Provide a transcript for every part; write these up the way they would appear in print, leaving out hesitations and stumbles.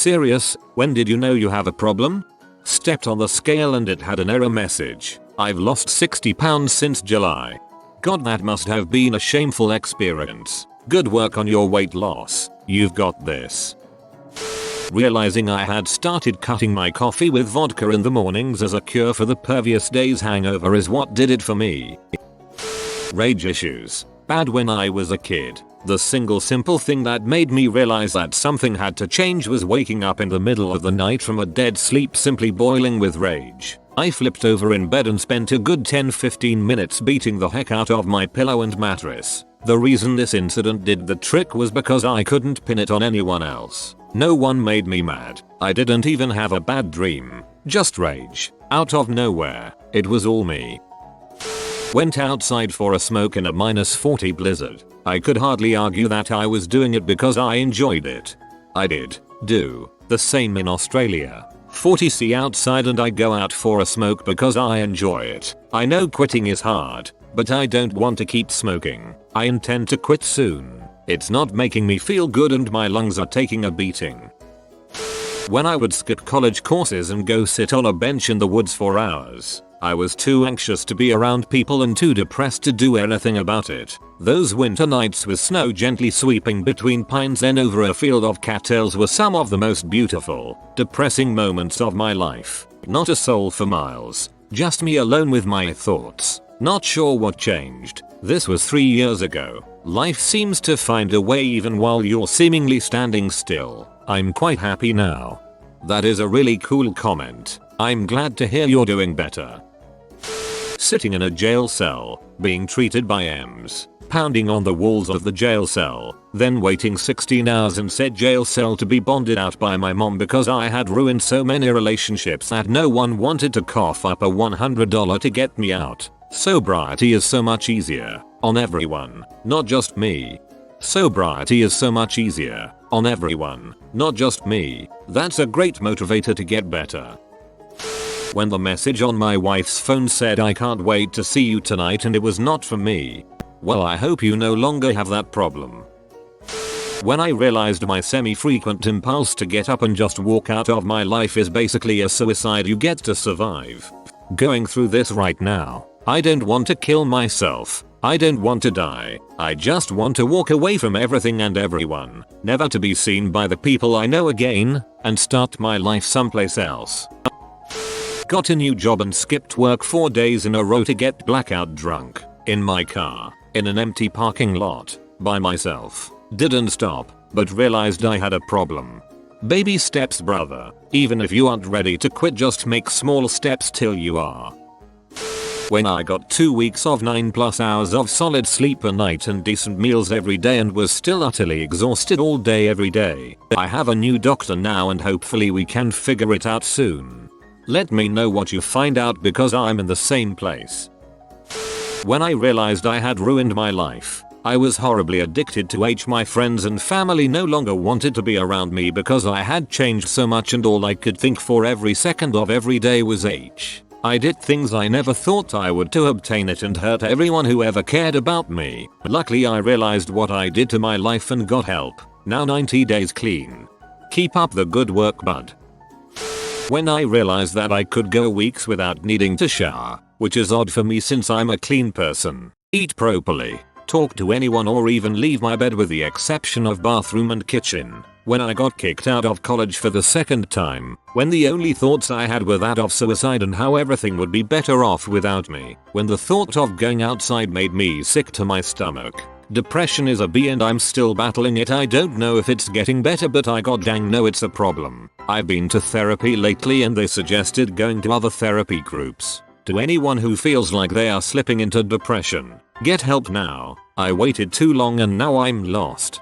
Serious, when did you know you have a problem? Stepped on the scale and it had an error message. I've lost 60 pounds since July. God, that must have been a shameful experience. Good work on your weight loss. You've got this. Realizing I had started cutting my coffee with vodka in the mornings as a cure for the previous day's hangover is what did it for me. Rage issues. Bad when I was a kid. The single simple thing that made me realize that something had to change was waking up in the middle of the night from a dead sleep simply boiling with rage. I flipped over in bed and spent a good 10-15 minutes beating the heck out of my pillow and mattress. The reason this incident did the trick was because I couldn't pin it on anyone else. No one made me mad. I didn't even have a bad dream. Just rage. Out of nowhere. It was all me. Went outside for a smoke in a -40 blizzard. I could hardly argue that I was doing it because I enjoyed it. I did do the same in Australia. 40°C outside and I go out for a smoke because I enjoy it. I know quitting is hard, but I don't want to keep smoking. I intend to quit soon. It's not making me feel good and my lungs are taking a beating. When I would skip college courses and go sit on a bench in the woods for hours, I was too anxious to be around people and too depressed to do anything about it. Those winter nights with snow gently sweeping between pines and over a field of cattails were some of the most beautiful, depressing moments of my life. Not a soul for miles. Just me alone with my thoughts. Not sure what changed. This was 3 years ago. Life seems to find a way even while you're seemingly standing still. I'm quite happy now. That is a really cool comment. I'm glad to hear you're doing better. Sitting in a jail cell, being treated by EMS, pounding on the walls of the jail cell, then waiting 16 hours in said jail cell to be bonded out by my mom because I had ruined so many relationships that no one wanted to cough up a $100 to get me out. Sobriety is so much easier on everyone, not just me. Sobriety is so much easier on everyone, not just me. That's a great motivator to get better. When the message on my wife's phone said I can't wait to see you tonight and it was not for me. Well, I hope you no longer have that problem. When I realized my semi-frequent impulse to get up and just walk out of my life is basically a suicide you get to survive. Going through this right now. I don't want to kill myself. I don't want to die. I just want to walk away from everything and everyone, never to be seen by the people I know again, and start my life someplace else. Got a new job and skipped work 4 days in a row to get blackout drunk, in my car, in an empty parking lot, by myself. Didn't stop, but realized I had a problem. Baby steps, brother. Even if you aren't ready to quit, just make small steps till you are. When I got 2 weeks of 9+ hours of solid sleep a night and decent meals every day and was still utterly exhausted all day every day. I have a new doctor now and hopefully we can figure it out soon. Let me know what you find out because I'm in the same place. When I realized I had ruined my life, I was horribly addicted to H. My friends and family no longer wanted to be around me because I had changed so much and all I could think for every second of every day was H. I did things I never thought I would to obtain it and hurt everyone who ever cared about me. Luckily I realized what I did to my life and got help. Now 90 days clean. Keep up the good work, bud. When I realized that I could go weeks without needing to shower, which is odd for me since I'm a clean person, eat properly, talk to anyone or even leave my bed with the exception of bathroom and kitchen. When I got kicked out of college for the second time, when the only thoughts I had were that of suicide and how everything would be better off without me, when the thought of going outside made me sick to my stomach. Depression is a B and I'm still battling it. I don't know if it's getting better, but I goddamn know it's a problem. I've been to therapy lately and they suggested going to other therapy groups. To anyone who feels like they are slipping into depression, get help now. I waited too long and now I'm lost.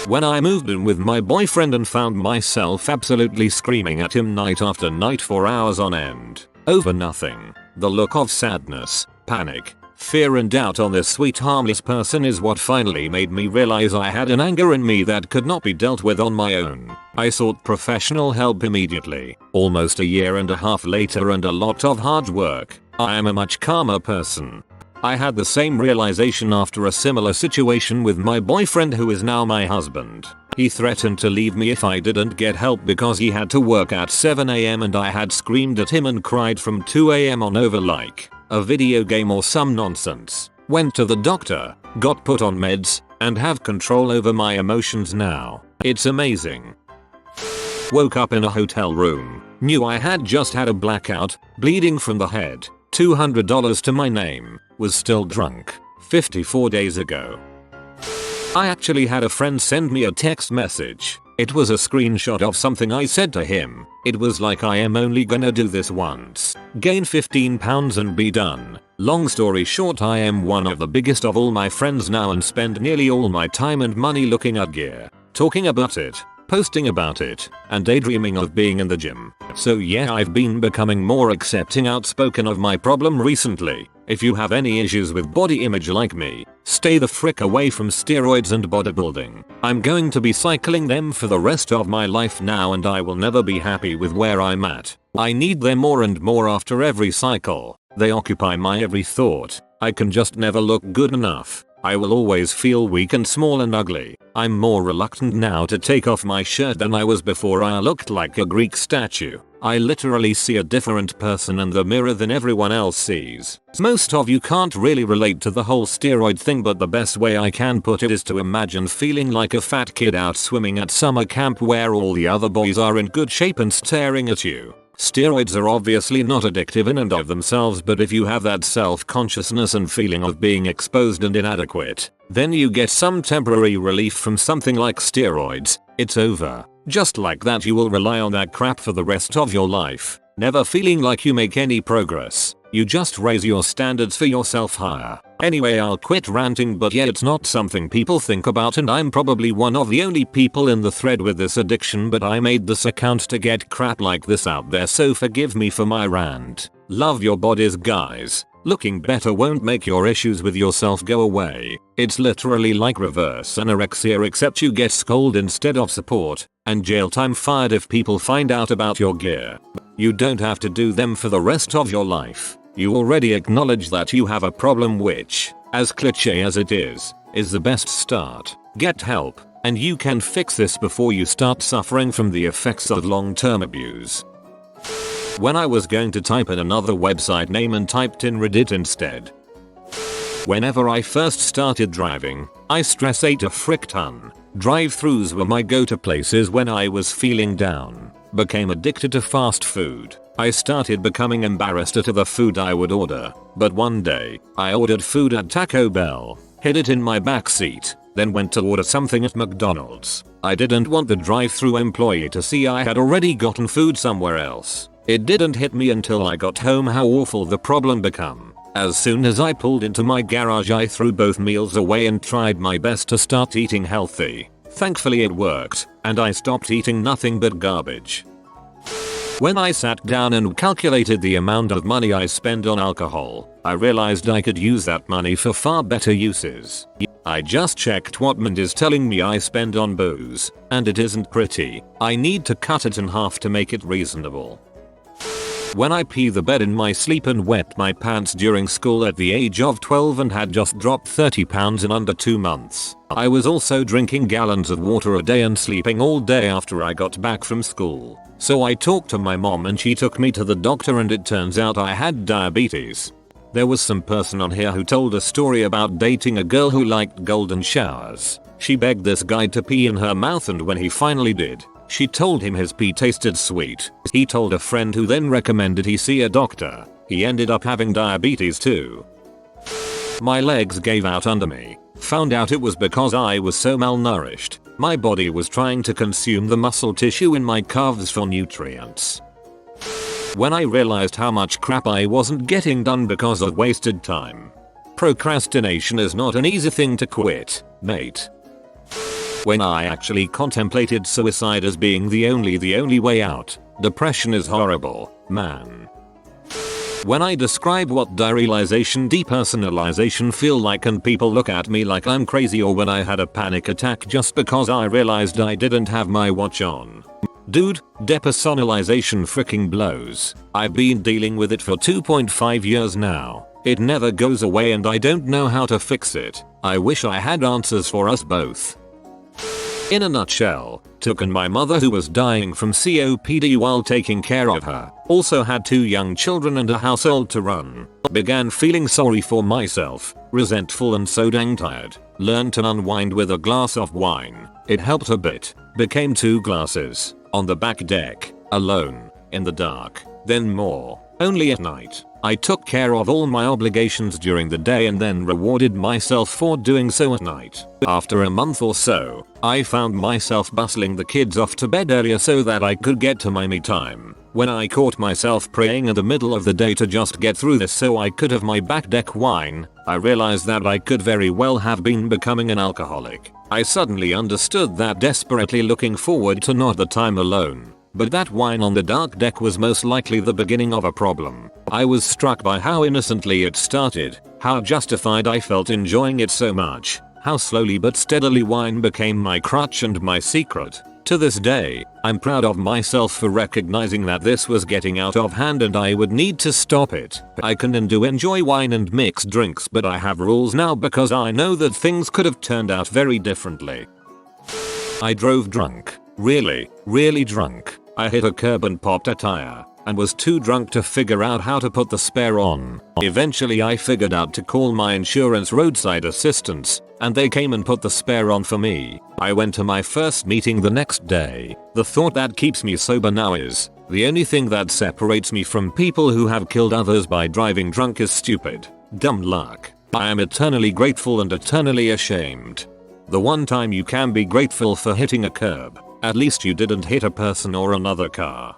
When I moved in with my boyfriend and found myself absolutely screaming at him night after night for hours on end, over nothing. The look of sadness, panic, fear and doubt on this sweet harmless person is what finally made me realize I had an anger in me that could not be dealt with on my own. I sought professional help immediately. Almost a year and a half later and a lot of hard work, I am a much calmer person. I had the same realization after a similar situation with my boyfriend who is now my husband. He threatened to leave me if I didn't get help because he had to work at 7 AM and I had screamed at him and cried from 2 AM on over like a video game or some nonsense. Went to the doctor, got put on meds, and have control over my emotions now. It's amazing. Woke up in a hotel room. Knew I had just had a blackout, bleeding from the head, $200 to my name, was still drunk, 54 days ago. I actually had a friend send me a text message. It was a screenshot of something I said to him. It was like, I am only gonna do this once. Gain 15 pounds and be done. Long story short, I am one of the biggest of all my friends now and spend nearly all my time and money looking at gear, talking about it, posting about it, and daydreaming of being in the gym. So yeah, I've been becoming more accepting, outspoken of my problem recently. If you have any issues with body image like me, stay the frick away from steroids and bodybuilding. I'm going to be cycling them for the rest of my life now and I will never be happy with where I'm at. I need them more and more after every cycle. They occupy my every thought. I can just never look good enough. I will always feel weak and small and ugly. I'm more reluctant now to take off my shirt than I was before. I looked like a Greek statue. I literally see a different person in the mirror than everyone else sees. Most of you can't really relate to the whole steroid thing, but the best way I can put it is to imagine feeling like a fat kid out swimming at summer camp where all the other boys are in good shape and staring at you. Steroids are obviously not addictive in and of themselves, but if you have that self-consciousness and feeling of being exposed and inadequate, then you get some temporary relief from something like steroids. It's over. Just like that, you will rely on that crap for the rest of your life, never feeling like you make any progress. You just raise your standards for yourself higher. Anyway, I'll quit ranting, but yeah, it's not something people think about and I'm probably one of the only people in the thread with this addiction, but I made this account to get crap like this out there, so forgive me for my rant. Love your bodies, guys. Looking better won't make your issues with yourself go away. It's literally like reverse anorexia, except you get scolded instead of support, and jail time fired if people find out about your gear. You don't have to do them for the rest of your life. You already acknowledge that you have a problem, which, as cliche as it is the best start. Get help, and you can fix this before you start suffering from the effects of long-term abuse. When I was going to type in another website name and typed in Reddit instead. Whenever I first started driving, I stress ate a frick ton. Drive-thrus were my go-to places when I was feeling down. Became addicted to fast food. I started becoming embarrassed at the food I would order, but one day, I ordered food at Taco Bell, hid it in my backseat, then went to order something at McDonald's. I didn't want the drive-thru employee to see I had already gotten food somewhere else. It didn't hit me until I got home how awful the problem became. As soon as I pulled into my garage, I threw both meals away and tried my best to start eating healthy. Thankfully it worked, and I stopped eating nothing but garbage. When I sat down and calculated the amount of money I spend on alcohol, I realized I could use that money for far better uses. I just checked what Mind is telling me I spend on booze, and it isn't pretty. I need to cut it in half to make it reasonable. When I pee the bed in my sleep and wet my pants during school at the age of 12 and had just dropped 30 pounds in under 2 months. I was also drinking gallons of water a day and sleeping all day after I got back from school. So I talked to my mom and she took me to the doctor, and it turns out I had diabetes. There was some person on here who told a story about dating a girl who liked golden showers. She begged this guy to pee in her mouth, and when he finally did, she told him his pee tasted sweet. He told a friend who then recommended he see a doctor. He ended up having diabetes too. My legs gave out under me. Found out it was because I was so malnourished. My body was trying to consume the muscle tissue in my calves for nutrients. When I realized how much crap I wasn't getting done because of wasted time. Procrastination is not an easy thing to quit, mate. When I actually contemplated suicide as being the only way out. Depression is horrible, man. When I describe what depersonalization feel like and people look at me like I'm crazy, or when I had a panic attack just because I realized I didn't have my watch on. Dude, depersonalization freaking blows. I've been dealing with it for 2.5 years now. It never goes away and I don't know how to fix it. I wish I had answers for us both. In a nutshell, took in my mother who was dying from COPD while taking care of her, also had 2 young children and a household to run. Began feeling sorry for myself, resentful and so dang tired. Learned to unwind with a glass of wine. It helped a bit. Became 2 glasses. On the back deck. Alone. In the dark. Then more. Only at night. I took care of all my obligations during the day and then rewarded myself for doing so at night. After a month or so, I found myself bustling the kids off to bed earlier so that I could get to my me time. When I caught myself praying in the middle of the day to just get through this so I could have my back deck wine, I realized that I could very well have been becoming an alcoholic. I suddenly understood that desperately looking forward to not the time alone, but that wine on the dark deck was most likely the beginning of a problem. I was struck by how innocently it started, how justified I felt enjoying it so much, how slowly but steadily wine became my crutch and my secret. To this day, I'm proud of myself for recognizing that this was getting out of hand and I would need to stop it. I can and do enjoy wine and mixed drinks, but I have rules now because I know that things could have turned out very differently. I drove drunk. Really drunk. I hit a curb and popped a tire, and was too drunk to figure out how to put the spare on. Eventually I figured out to call my insurance roadside assistance, and they came and put the spare on for me. I went to my first meeting the next day. The thought that keeps me sober now is, the only thing that separates me from people who have killed others by driving drunk is stupid, dumb luck. I am eternally grateful and eternally ashamed. The one time you can be grateful for hitting a curb, at least you didn't hit a person or another car.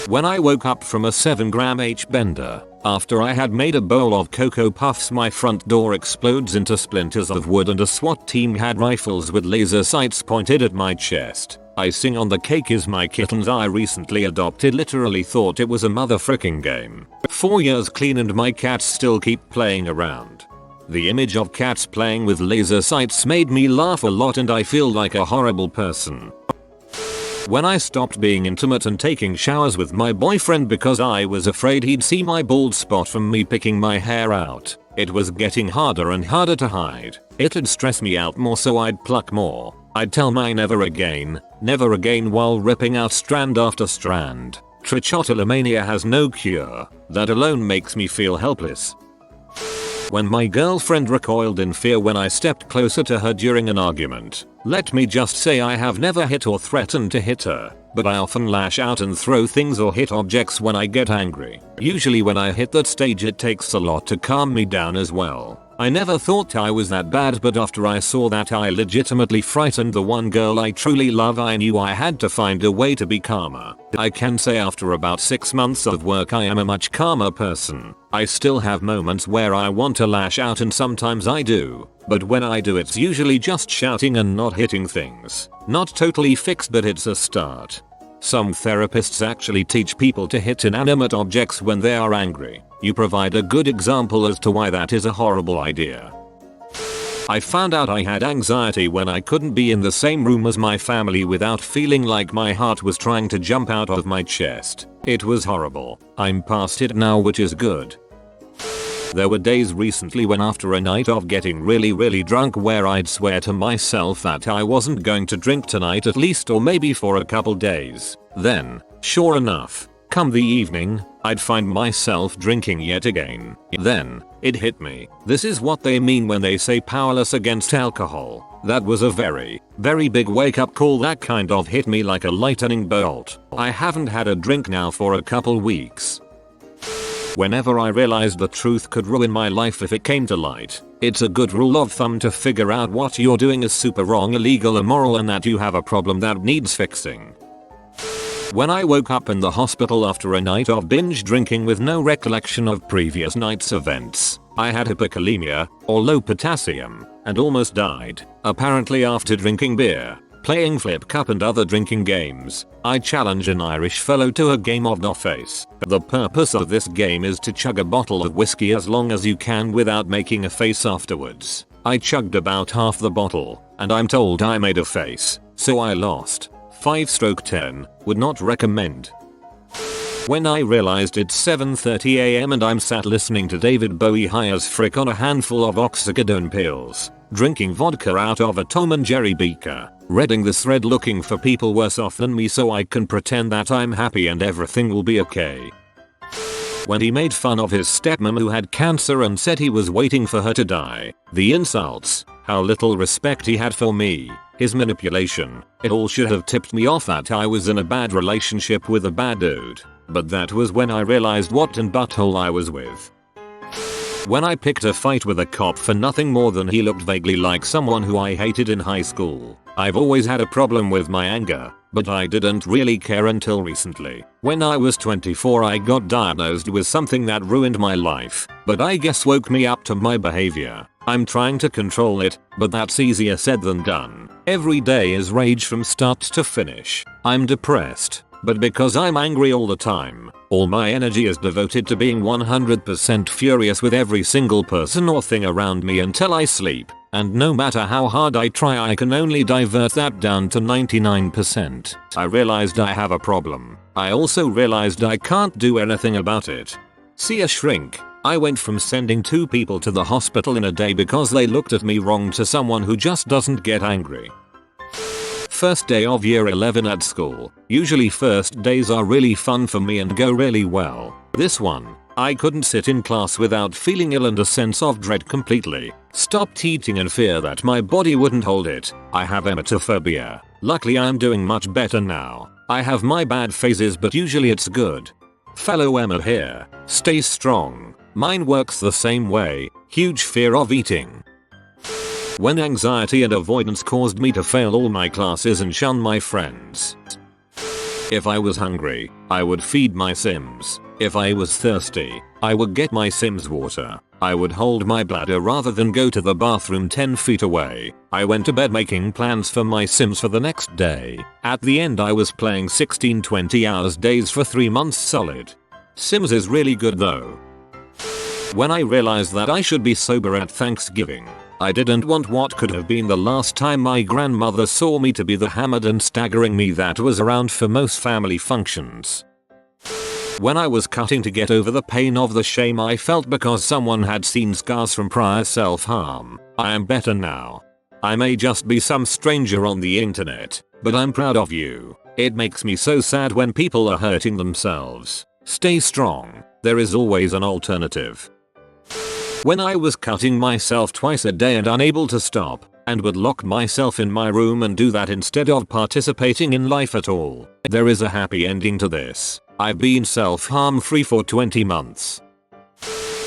When I woke up from a 7-gram H-bender, after I had made a bowl of Cocoa Puffs, my front door explodes into splinters of wood and a SWAT team had rifles with laser sights pointed at my chest. Icing on the cake is my kittens I recently adopted literally thought it was a motherfucking game. 4 years clean and my cats still keep playing around. The image of cats playing with laser sights made me laugh a lot and I feel like a horrible person. When I stopped being intimate and taking showers with my boyfriend because I was afraid he'd see my bald spot from me picking my hair out, it was getting harder and harder to hide. It'd stress me out more so I'd pluck more. I'd tell my never again while ripping out strand after strand. Trichotillomania has no cure. That alone makes me feel helpless. When my girlfriend recoiled in fear when I stepped closer to her during an argument. Let me just say I have never hit or threatened to hit her, but I often lash out and throw things or hit objects when I get angry. Usually when I hit that stage it takes a lot to calm me down as well. I never thought I was that bad, but after I saw that I legitimately frightened the one girl I truly love, I knew I had to find a way to be calmer. I can say after about 6 months of work I am a much calmer person. I still have moments where I want to lash out and sometimes I do, but when I do it's usually just shouting and not hitting things. Not totally fixed, but it's a start. Some therapists actually teach people to hit inanimate objects when they are angry. You provide a good example as to why that is a horrible idea. I found out I had anxiety when I couldn't be in the same room as my family without feeling like my heart was trying to jump out of my chest. It was horrible. I'm past it now, which is good. There were days recently when after a night of getting really drunk where I'd swear to myself that I wasn't going to drink tonight at least, or maybe for a couple days. Then, sure enough, come the evening, I'd find myself drinking yet again. Then, it hit me. This is what they mean when they say powerless against alcohol. That was a very big wake up call that kind of hit me like a lightning bolt. I haven't had a drink now for a couple weeks. Whenever I realized the truth could ruin my life if it came to light, it's a good rule of thumb to figure out what you're doing is super wrong, illegal, immoral, and that you have a problem that needs fixing. When I woke up in the hospital after a night of binge drinking with no recollection of previous night's events, I had hypokalemia, or low potassium, and almost died, apparently after drinking beer, playing flip cup and other drinking games. I challenge an Irish fellow to a game of no face. The purpose of this game is to chug a bottle of whiskey as long as you can without making a face afterwards. I chugged about half the bottle, and I'm told I made a face, so I lost. 5/10, would not recommend. When I realized it's 7:30 AM and I'm sat listening to David Bowie high as frick on a handful of oxycodone pills, drinking vodka out of a Tom and Jerry beaker, Reading this thread looking for people worse off than me so I can pretend that I'm happy and everything will be okay. When he made fun of his stepmom who had cancer and said he was waiting for her to die. The insults, how little respect he had for me, his manipulation, it all should have tipped me off that I was in a bad relationship with a bad dude. But that was when I realized what an butthole I was with. When I picked a fight with a cop for nothing more than he looked vaguely like someone who I hated in high school. I've always had a problem with my anger, but I didn't really care until recently. When I was 24 I got diagnosed with something that ruined my life, but I guess woke me up to my behavior. I'm trying to control it, but that's easier said than done. Every day is rage from start to finish. I'm depressed, but because I'm angry all the time, all my energy is devoted to being 100% furious with every single person or thing around me until I sleep. And no matter how hard I try I can only divert that down to 99%. I realized I have a problem. I also realized I can't do anything about it. See a shrink. I went from sending 2 people to the hospital in a day because they looked at me wrong to someone who just doesn't get angry. First day of year 11 at school. Usually first days are really fun for me and go really well. This one, I couldn't sit in class without feeling ill and a sense of dread completely. Stopped eating in fear that my body wouldn't hold it. I have emetophobia. Luckily I'm doing much better now. I have my bad phases but usually it's good. Fellow Emma here. Stay strong. Mine works the same way. Huge fear of eating. When anxiety and avoidance caused me to fail all my classes and shun my friends. If I was hungry, I would feed my Sims. If I was thirsty, I would get my Sims water. I would hold my bladder rather than go to the bathroom 10 feet away. I went to bed making plans for my Sims for the next day. At the end I was playing 16-20 hours days for 3 months solid. Sims is really good though. When I realized that I should be sober at Thanksgiving, I didn't want what could have been the last time my grandmother saw me to be the hammered and staggering me that was around for most family functions. When I was cutting to get over the pain of the shame I felt because someone had seen scars from prior self-harm, I am better now. I may just be some stranger on the internet, but I'm proud of you. It makes me so sad when people are hurting themselves. Stay strong. There is always an alternative. When I was cutting myself twice a day and unable to stop, and would lock myself in my room and do that instead of participating in life at all. There is a happy ending to this. I've been self-harm free for 20 months.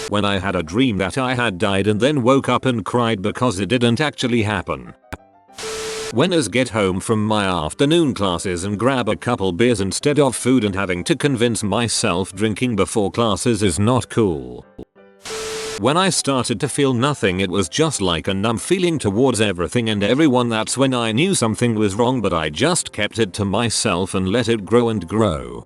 When I had a dream that I had died and then woke up and cried because it didn't actually happen. When I get home from my afternoon classes and grab a couple beers instead of food and having to convince myself drinking before classes is not cool. When I started to feel nothing, it was just like a numb feeling towards everything and everyone. That's when I knew something was wrong, but I just kept it to myself and let it grow and grow.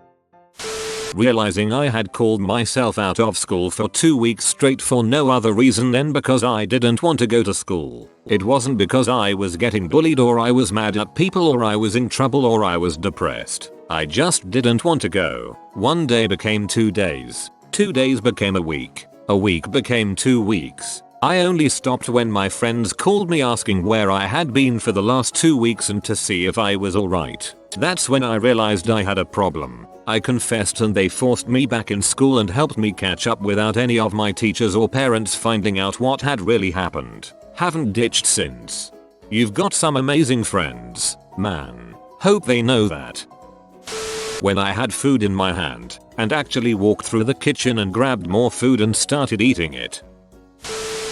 Realizing I had called myself out of school for 2 weeks straight for no other reason than because I didn't want to go to school. It wasn't because I was getting bullied or I was mad at people or I was in trouble or I was depressed. I just didn't want to go. 1 day became 2 days. 2 days became a week. A week became 2 weeks. I only stopped when my friends called me asking where I had been for the last 2 weeks and to see if I was alright. That's when I realized I had a problem. I confessed and they forced me back in school and helped me catch up without any of my teachers or parents finding out what had really happened. Haven't ditched since. You've got some amazing friends, man. Hope they know that. When I had food in my hand and actually walked through the kitchen and grabbed more food and started eating it.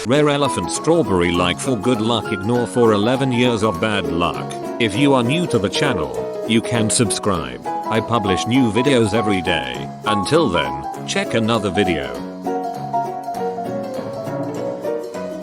Rare elephant strawberry like for good luck, ignore for 11 years of bad luck. If you are new to the channel, you can subscribe. I publish new videos every day. Until then, check another video.